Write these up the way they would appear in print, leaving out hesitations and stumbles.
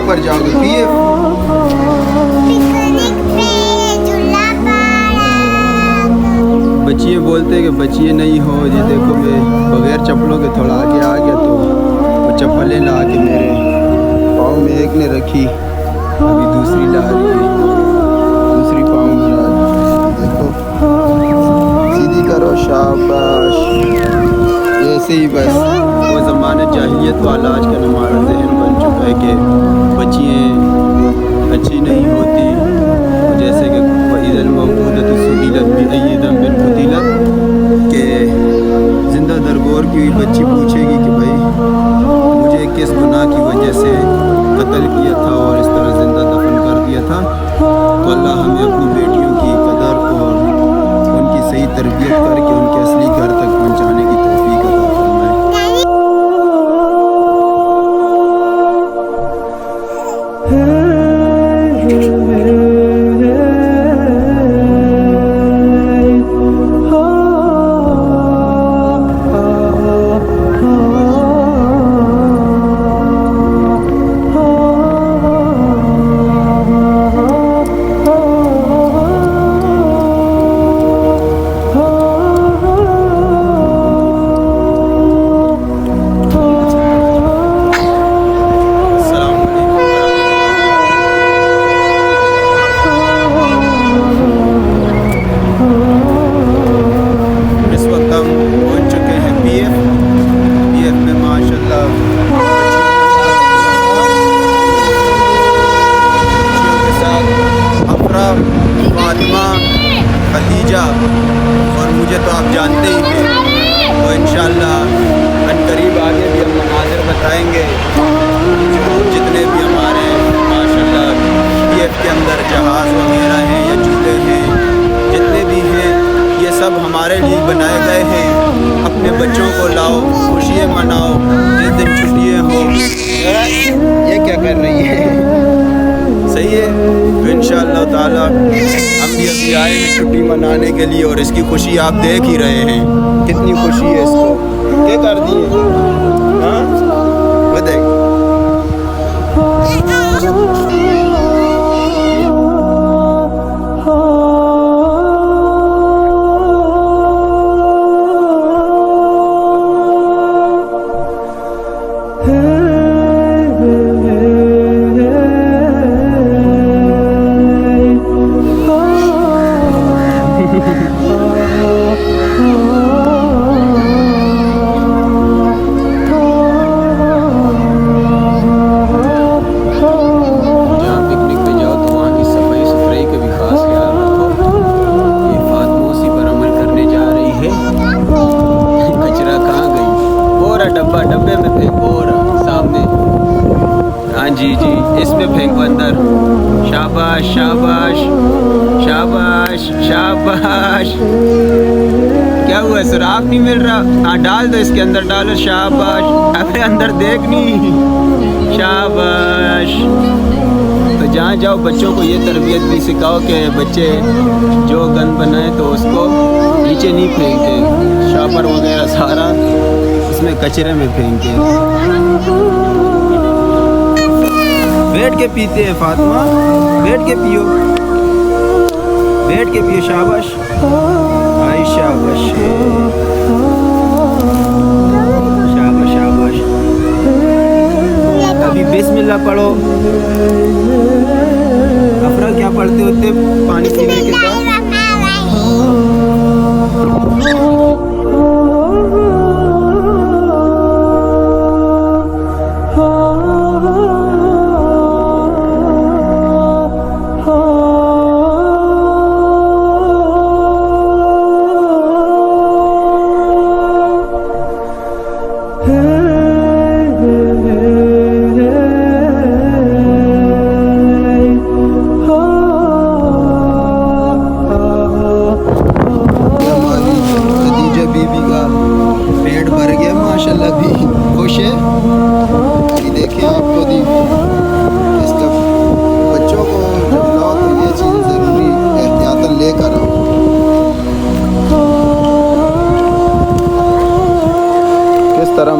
कहाँ पर जाओगे? PF बच्चिए बोलते हैं कि बच्चिए नहीं हो। ये देखो मैं बगैर चप्पलों के थोड़ा आगे आ गया तो वो चप्पलें ला के मेरे पाँव में एक ने रखी, अभी दूसरी ला रही है, दूसरी पाँव में ला रही है। देखो सीधी करो, शाबाश। ऐसे ही बस वो ज़माने जाहिलियत वाला आजकल हमारा जहन बन चुका है कि बच्चियाँ अच्छी नहीं होती, जैसे कि वईदल मौऊदत सुइलत बिअय्यिदम बिन क़ुतिलत, कि ज़िंदा दरगोर की बच्ची पूछेगी कि भाई मुझे किस गुनाह की वजह से कत्ल किया था और इस तरह ज़िंदा दफन कर दिया था। तो अल्लाह हमें अपनी बेटियों की कदर और उनकी सही तरबियत करके उनके असली घर तक पहुँचाने की तौफीक अता फरमाए। और मुझे तो आप जानते ही हैं, तो इंशाअल्लाह अनकरीब आगे भी हम मनाज़िर बताएंगे। जो जितने भी हमारे माशाअल्लाह PF के अंदर जहाज़ वगैरह हैं या झूले हैं, जितने भी हैं, ये सब हमारे लिए बनाए गए हैं। अपने बच्चों को लाओ, खुशियाँ मनाओ, जिस दिन छुट्टियाँ हो। ये क्या कर रही है? सही है। तो इंशाअल्लाह ताला हम भी अभी आए हैं छुट्टी मनाने के लिए, और इसकी खुशी आप देख ही रहे हैं, कितनी खुशी है इसको। क्या कर दिए? हाँ बताइए। डब्बे में फेंको और सामने, हाँ जी जी, इसमें फेंको अंदर। शाबाश शाबाश शाबाश शाबाश। क्या हुआ, सुराख नहीं मिल रहा? हाँ डाल दो, इसके अंदर डालो। शाबाश। अबे अंदर देखनी। शाबाश। तो जहाँ जाओ बच्चों को ये तरबियत भी सिखाओ कि बच्चे जो गन बनाए तो उसको नीचे नहीं फेंके, शापर वगैरह सारा इसमें कचरे में फेंके। बैठ के पीते हैं फातिमा, बैठ के पियो, बैठ के पियो। शाबाश आई, शाबाश शाबाश शाबाश। अभी बिस्मिल्लाह पढ़ो। अफरा क्या पढ़ते होते पानी पीने के बाद?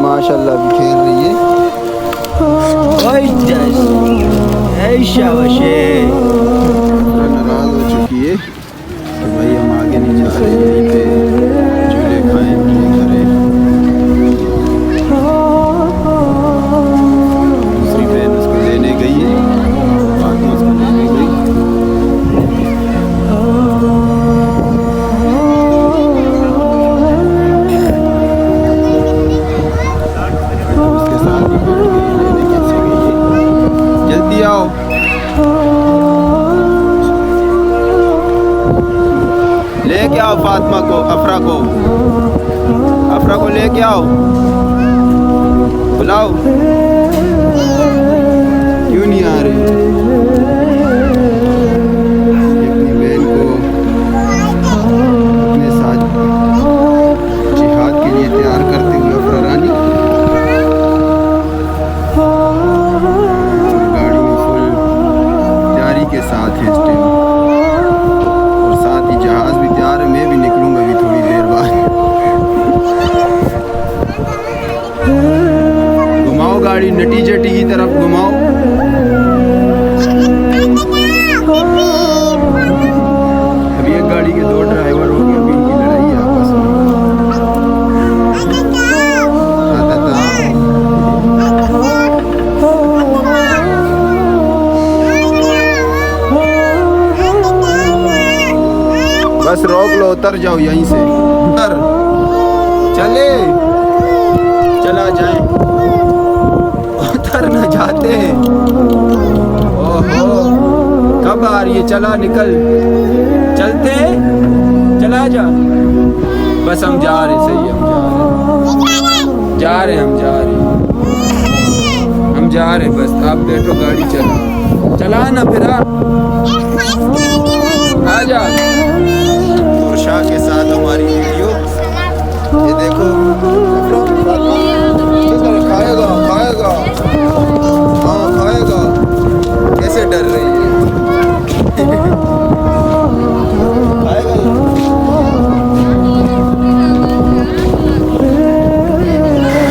माशाल्लाह भी खेल रही है। नाराज हो चुकी है कि भाई हम आगे नहीं जा रहे, यहीं पे झूले खाएं ये करें। दूसरी बहन उसको लेने गई है, बाद में उसको लेने गई। उसके साथ ही बैठ गई, लेने कैसे गई है। जल्दी आओ, लेके आओ फातिमा को, अफरा को लेके आओ, बुलाओ। क्यों नहीं आ रही? अपनी बहन को अपने साथ जिहाद के लिए तैयार करते हुए अफरा रानी गाड़ी में फुल तैयारी के साथ है इस टाइम, और साथ ही जहाज भी तैयार है। मैं भी निकलूंगा अभी थोड़ी देर बाद। घुमाओ गाड़ी, नटी जटी की तरफ घुमाओ। अभी एक गाड़ी के 2 ड्राइवर हो गए, अभी इनकी लड़ाई है आपस में। बस रोक लो, उतर जाओ यहीं से, उतर, चला जाए, उतर न जाते। ओहो, कब आ रही है? चला, निकल, चलते, चला जा। बस हम जा रहे, सही हम जा रहे, हम जा रहे, बस आप बैठो, गाड़ी चला ना, फिर आ जा। शाह के साथ हमारी वीडियो, ये देखो, खाएगा, हाँ खाएगा, कैसे डर रही है। खाएगा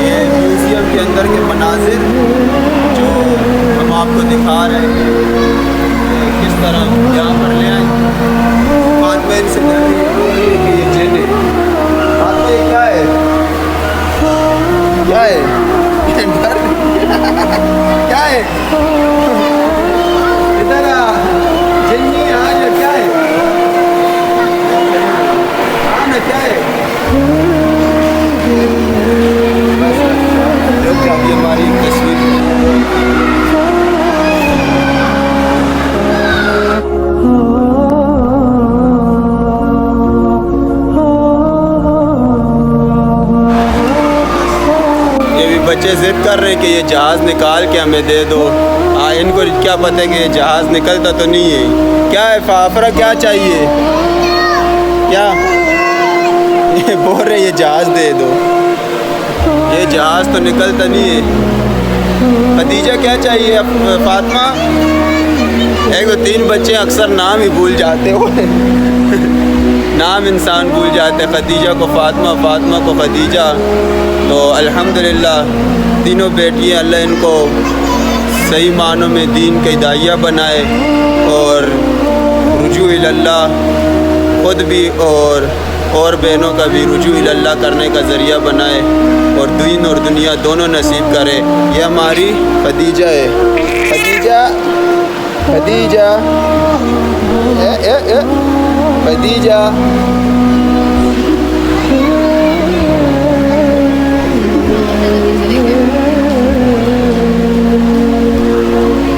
ये म्यूजियम के अंदर के मनाजिर जो हम आपको दिखा रहे हैं, किस तरह यहाँ पर ले आए। फातिमा से डर रही है कि ये जिन है। फातिमा ये क्या है? क्या है? डर क्या है? इधर आ, जिन्नी आ जा, क्या है? ना क्या है? रुक जा, अभी हमारी तस्वीर बच्चे जिद कर रहे हैं कि ये जहाज़ निकाल के हमें दे दो। इनको क्या पता है कि ये जहाज़ निकलता तो नहीं है। क्या है फाफरा, क्या चाहिए? क्या ये बोल रहे ये जहाज़ दे दो, ये जहाज़ तो निकलता नहीं है। खदीजा क्या चाहिए? फातिमा, एक तो 3 बच्चे अक्सर नाम ही भूल जाते हो नाम इंसान भूल जाते। खदीजा को फातिमा, फातिमा को खदीजा। तो अल्हम्दुलिल्लाह तीनों बेटियां, अल्लाह इनको सही मानों में दीन के दाइया बनाए और रुजू इल्लाह खुद भी और बहनों का भी रुजू इल्लाह करने का ज़रिया बनाए और दीन और दुनिया दोनों नसीब करे। ये हमारी खदीजा है। खदीजा, खदीजा, खदीजा,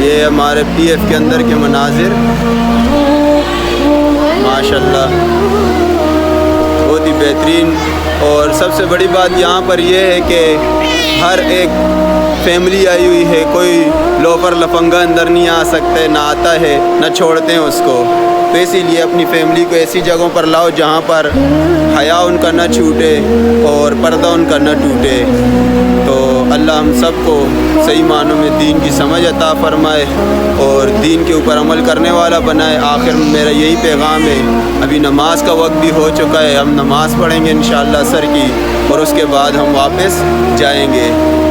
ये हमारे PF के अंदर के मनाजिर माशाल्लाह बहुत ही बेहतरीन। और सबसे बड़ी बात यहाँ पर यह है कि हर एक फैमिली आई हुई है, कोई लोफर लफंगा अंदर नहीं आ सकते, ना आता है ना छोड़ते हैं उसको। तो इसीलिए अपनी फैमिली को ऐसी जगहों पर लाओ जहाँ पर हया उनका न छूटे और पर्दा उनका न टूटे। तो अल्लाह हम सबको सही मानों में दीन की समझ अता फरमाए और दीन के ऊपर अमल करने वाला बनाए। आखिर में मेरा यही पैगाम है। अभी नमाज का वक्त भी हो चुका है, हम नमाज़ पढ़ेंगे इंशाअल्लाह असर की और उसके बाद हम वापस जाएंगे।